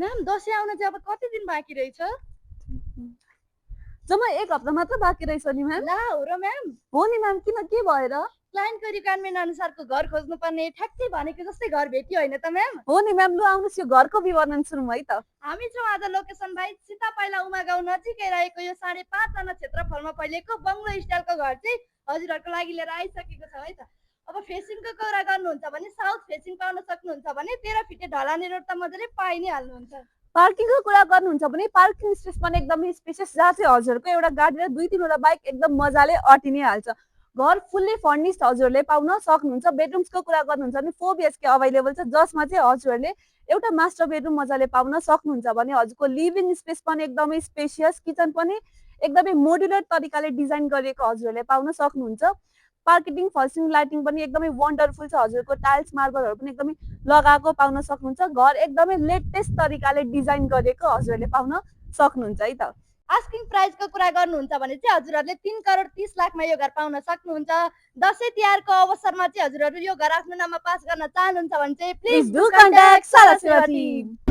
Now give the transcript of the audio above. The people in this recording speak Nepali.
म्याम दसैँ आउन चाहिँ अब कति दिन बाँकी रहेछ? जम्मा 1 हप्ता मात्र बाँकी रहेछ नि म्याम। ला हो र म्याम? हो नि म्याम, किन के भएर? क्लाइन्टको रिक्वायरमेन्ट अनुसारको घर खोज्नुपर्ने, ठ्याक्कै भनेको जस्तै घर भेट्यो होइन त म्याम? हो नि म्याम, लु आउनुहोस् यो घरको विवरण सुनौँ है त। हामी छौँ आज लोकेसन बाई सीता पाइला उमा गाउँ नजिकै रहेको यो 5.5 जना क्षेत्रफलमा फैलिएको बङ्गलो स्टाइलको घर चाहिँ हजुरहरूको लागि लिएर आइसकेको छ है त। अब फेसिङको कुरा गर्नुहुन्छ भने साउथ फेसिङ पाउन सक्नुहुन्छ भने 13 फिटे ढलाने रोड त मजाले पाइ नै हाल्नुहुन्छ। पार्किङको कुरा गर्नुहुन्छ भने पार्किङ स्पेस पनि एकदमै स्पेसियस, जहाँ चाहिँ हजुरको एउटा गाडी र 2-3 वटा बाइक एकदम मजाले अटि नै हाल्छ। घर फुल्ली फर्निस्ड हजुरले पाउन सक्नुहुन्छ। बेडरुम्सको कुरा गर्नुहुन्छ भने 4 BHK अभाइलेबल छ, जसमा चाहिँ हजुरहरूले एउटा मास्टर बेडरुम मजाले पाउन सक्नुहुन्छ भने हजुरको लिभिङ स्पेस पनि एकदमै स्पेसियस, किचन पनि एकदमै मोडुलर तरिकाले डिजाइन गरिएको हजुरहरूले पाउन सक्नुहुन्छ। पार्किङ फल्सिङ लाइटिङ पनि एकदमै वन्डरफुल छ, हजुरको टाइल्स मार्बलहरू पनि एकदमै लगाएको पाउन सक्नुहुन्छ। घर एकदमै लेटेस्ट तरिकाले डिजाइन गरेको हजुरहरूले पाउन सक्नुहुन्छ है त। आस्किङ प्राइसको कुरा गर्नुहुन्छ भने चाहिँ हजुरहरूले 3 करोड 30 लाखमा यो घर पाउन सक्नुहुन्छ। दसैँ तिहारको अवसरमा चाहिँ हजुरहरू यो घर आफ्नो नाममा पास गर्न चाहनुहुन्छ भने चाहिँ प्लिज डु कन्ट्याक्ट सारा सेवा टिम।